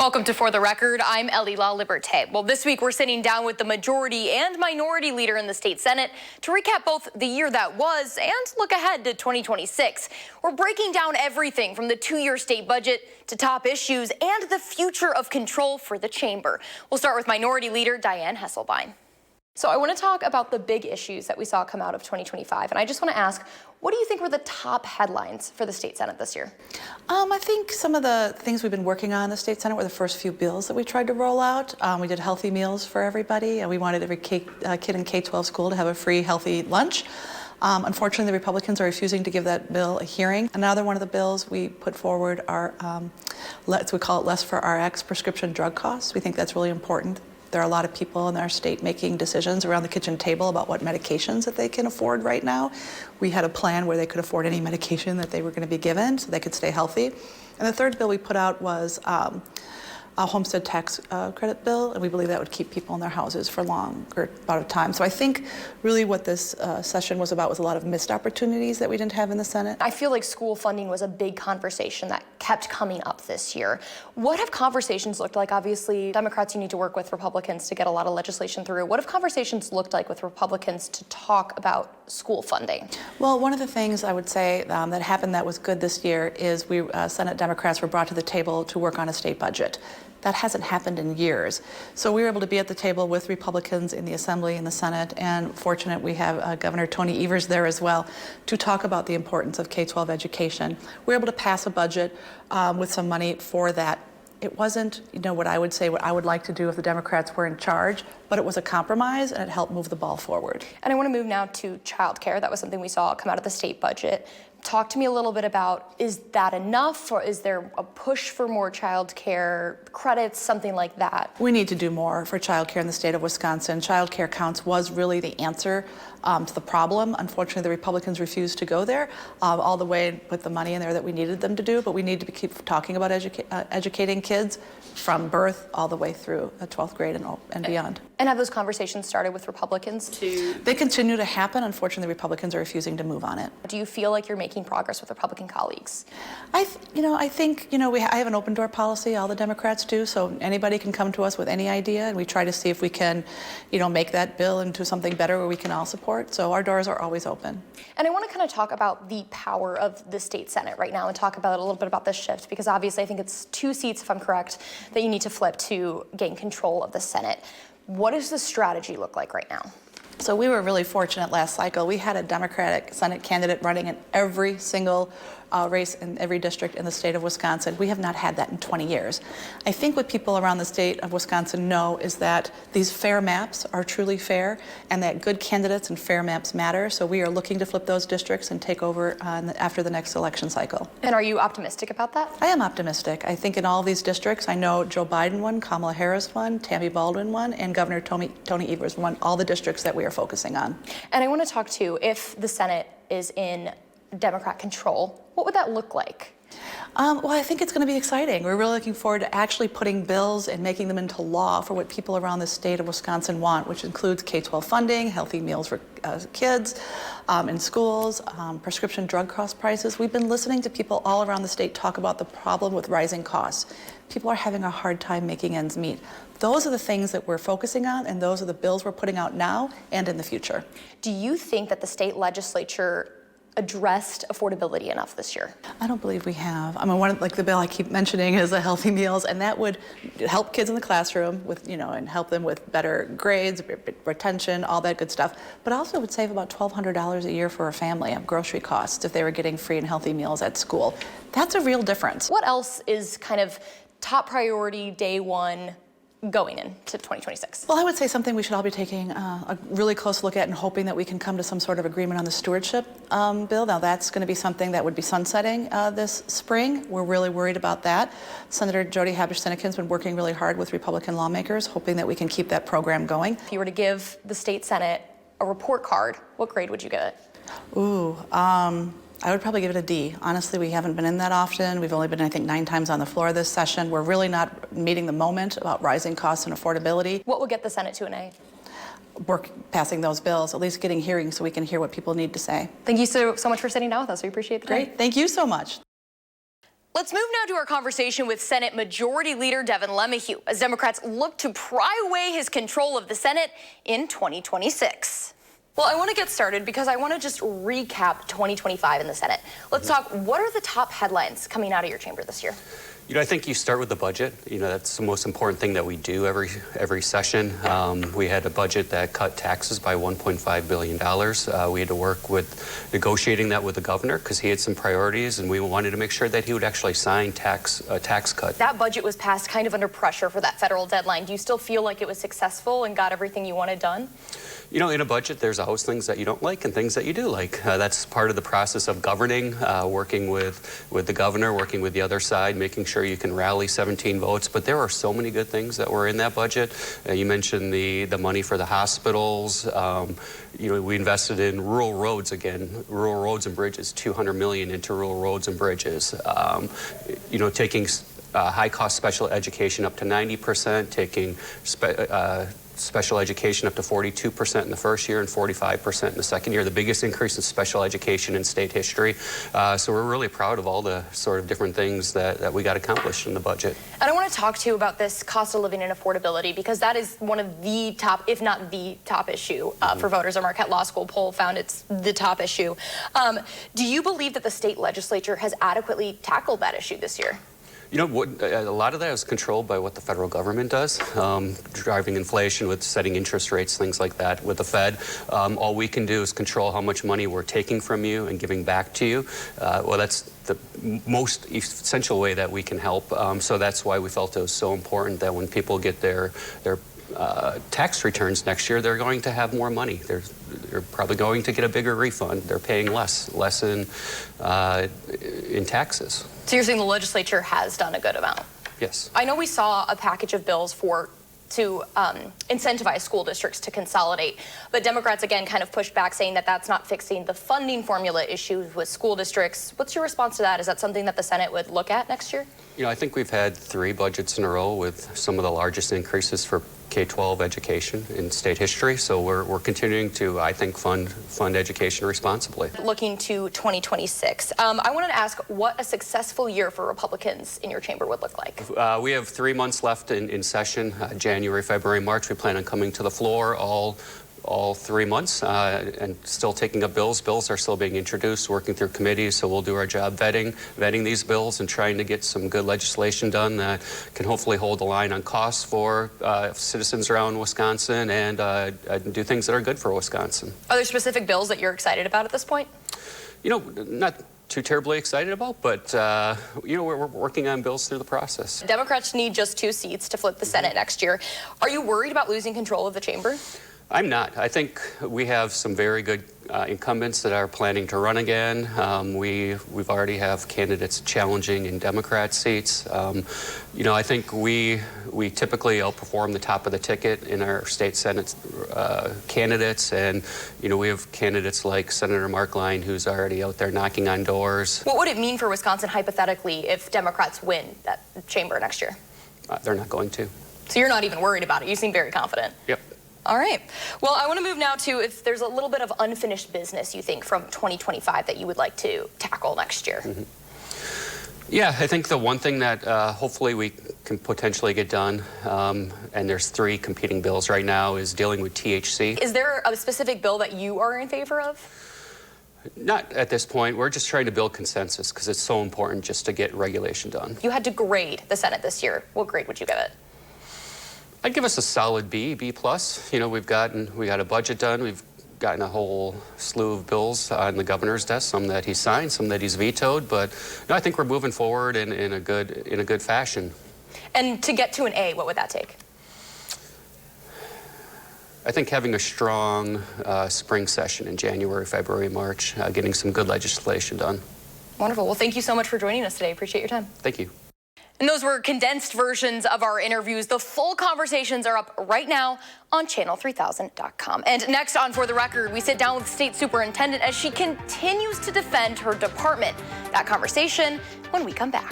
Welcome to For the Record. I'm Elly Laliberte. Well, this week we're sitting down with the majority and minority leader in the state Senate to recap both the year that was and look ahead to 2026. We're breaking down everything from the two-year state budget to top issues and the future of control for the chamber. We'll start with minority leader Dianne Hesselbein. So I want to talk about the big issues that we saw come out of 2025. And I just want to ask, what do you think were the top headlines for the state Senate this year? I think some of the things we've been working on in the state Senate were the first few bills that we tried to roll out. We did healthy meals for everybody, and we wanted every kid in K-12 school to have a free healthy lunch. Unfortunately, the Republicans are refusing to give that bill a hearing. Another one of the bills we put forward are, we call it Less for RX, prescription drug costs. We think that's really important. There are a lot of people in our state making decisions around the kitchen table about what medications that they can afford right now. We had a plan where they could afford any medication that they were going to be given so they could stay healthy. And the third bill we put out was a homestead tax credit bill, and we believe that would keep people in their houses for longer amount of time. So I think really what this session was about was a lot of missed opportunities that we didn't have in the Senate. I feel like school funding was a big conversation that kept coming up this year. What have conversations looked like? Obviously, Democrats, you need to work with Republicans to get a lot of legislation through. What have conversations looked like with Republicans to talk about school funding? Well, one of the things I would say that happened that was good this year is Senate Democrats were brought to the table to work on a state budget. That hasn't happened in years. So we were able to be at the table with Republicans in the Assembly and the Senate, and fortunate we have Governor Tony Evers there as well to talk about the importance of K-12 education. We were able to pass a budget with some money for that. It wasn't, what I would say, what I would like to do if the Democrats were in charge, but it was a compromise and it helped move the ball forward. And I want to move now to childcare. That was something we saw come out of the state budget. Talk to me a little bit about, is that enough, or is there a push for more child care credits, something like that? We need to do more for child care in the state of Wisconsin. Child care counts was really the answer to the problem. Unfortunately, the Republicans refused to go there all the way and put the money in there that we needed them to do, but we need to keep talking about educating kids from birth all the way through 12th grade and beyond. And have those conversations started with Republicans too? They continue to happen. Unfortunately, the Republicans are refusing to move on it. Do you feel like you're making progress with Republican colleagues? I think I have an open door policy. All the Democrats do, so anybody can come to us with any idea, and we try to see if we can, make that bill into something better where we can all support. So our doors are always open. And I want to kind of talk about the power of the state Senate right now and talk about a little bit about this shift, because obviously I think it's 2 seats, if I'm correct, that you need to flip to gain control of the Senate. What does the strategy look like right now? So we were really fortunate last cycle. We had a Democratic Senate candidate running in every single race in every district in the state of Wisconsin. We have not had that in 20 years. I think what people around the state of Wisconsin know is that these fair maps are truly fair and that good candidates and fair maps matter. So we are looking to flip those districts and take over after the next election cycle. And are you optimistic about that? I am optimistic. I think in all these districts, I know Joe Biden won, Kamala Harris won, Tammy Baldwin won, and Governor Tony Evers won all the districts that we are focusing on. And I want to talk to, if the Senate is in Democrat control, what would that look like? Well, I think it's going to be exciting. We're really looking forward to actually putting bills and making them into law for what people around the state of Wisconsin want, which includes K-12 funding, healthy meals for kids in schools, prescription drug cost prices. We've been listening to people all around the state talk about the problem with rising costs. People are having a hard time making ends meet. Those are the things that we're focusing on, and those are the bills we're putting out now and in the future. Do you think that the state legislature addressed affordability enough this year? I don't believe we have. I mean, the bill I keep mentioning is the healthy meals, and that would help kids in the classroom with, and help them with better grades, retention, all that good stuff. But also would save about $1,200 a year for a family on grocery costs if they were getting free and healthy meals at school. That's a real difference. What else is kind of top priority day one going into 2026? Well, I would say something we should all be taking a really close look at and hoping that we can come to some sort of agreement on the stewardship bill. Now, that's going to be something that would be sunsetting this spring. We're really worried about that. Senator Jody Habush-Sinekin's been working really hard with Republican lawmakers, hoping that we can keep that program going. If you were to give the state Senate a report card, what grade would you give it? Ooh, I would probably give it a D. Honestly, we haven't been in that often. We've only been, I think, 9 times on the floor this session. We're really not meeting the moment about rising costs and affordability. What would get the Senate to an A? Passing those bills, at least getting hearings so we can hear what people need to say. Thank you so much for sitting down with us. We appreciate the time. Great. Thank you so much. Let's move now to our conversation with Senate Majority Leader Devin LeMahieu as Democrats look to pry away his control of the Senate in 2026. Well, I want to get started because I want to just recap 2025 in the Senate. Let's talk, what are the top headlines coming out of your chamber this year? I think you start with the budget. That's the most important thing that we do every session. We had a budget that cut taxes by $1.5 billion. We had to work with negotiating that with the governor because he had some priorities, and we wanted to make sure that he would actually sign a tax cut. That budget was passed kind of under pressure for that federal deadline. Do you still feel like it was successful and got everything you wanted done? In a budget, there's always things that you don't like and things that you do like. That's part of the process of governing, working with the governor, working with the other side, making sure you can rally 17 votes. But there are so many good things that were in that budget. You mentioned the money for the hospitals. We invested in rural roads again, rural roads and bridges, $200 million into rural roads and bridges. Taking high-cost special education up to 90%, taking special education up to 42% in the first year and 45% in the second year, the biggest increase in special education in state history. So we're really proud of all the sort of different things that we got accomplished in the budget. And I want to talk to you about this cost of living and affordability because that is one of the top, if not the top issue for voters. Our Marquette Law School poll found it's the top issue. Do you believe that the state legislature has adequately tackled that issue this year? A lot of that is controlled by what the federal government does, driving inflation with setting interest rates, things like that. With the Fed, all we can do is control how much money we're taking from you and giving back to you. Well, that's the most essential way that we can help. So that's why we felt it was so important that when people get their tax returns next year, they're going to have more money. They're probably going to get a bigger refund. They're paying less in taxes. So you're saying the legislature has done a good amount? Yes. I know we saw a package of bills to incentivize school districts to consolidate, but Democrats again kind of pushed back saying that that's not fixing the funding formula issues with school districts. What's your response to that? Is that something that the Senate would look at next year? I think we've had 3 budgets in a row with some of the largest increases for K-12 education in state history. So we're continuing to, I think, fund education responsibly. Looking to 2026, I wanted to ask what a successful year for Republicans in your chamber would look like. We have 3 months left in session, January, February, March. We plan on coming to the floor all 3 months and still taking up bills. Bills are still being introduced, working through committees, so we'll do our job vetting these bills and trying to get some good legislation done that can hopefully hold the line on costs for citizens around Wisconsin and do things that are good for Wisconsin. Are there specific bills that you're excited about at this point? Not too terribly excited about, but we're working on bills through the process. Democrats need just 2 seats to flip the Senate next year. Are you worried about losing control of the chamber? I'm not. I think we have some very good incumbents that are planning to run again. We've already have candidates challenging in Democrat seats. I think we typically outperform the top of the ticket in our state Senate candidates, and we have candidates like Senator Mark Line, who's already out there knocking on doors. What would it mean for Wisconsin hypothetically if Democrats win that chamber next year? They're not going to. So you're not even worried about it. You seem very confident. Yep. All right. Well, I want to move now to if there's a little bit of unfinished business you think from 2025 that you would like to tackle next year. Yeah, I think the one thing that hopefully we can potentially get done, and there's 3 competing bills right now, is dealing with THC. Is there a specific bill that you are in favor of? Not at this point. We're just trying to build consensus because it's so important just to get regulation done. You had to grade the Senate this year. What grade would you give it? I'd give us a solid B+. We got a budget done. We've gotten a whole slew of bills on the governor's desk, some that he signed, some that he's vetoed, but I think we're moving forward in a good fashion. And to get to an A, what would that take? I think having a strong spring session in January, February, March, getting some good legislation done. Wonderful. Well, thank you so much for joining us today. Appreciate your time. Thank you. And those were condensed versions of our interviews. The full conversations are up right now on channel3000.com. And next on For the Record, we sit down with State Superintendent as she continues to defend her department. That conversation when we come back.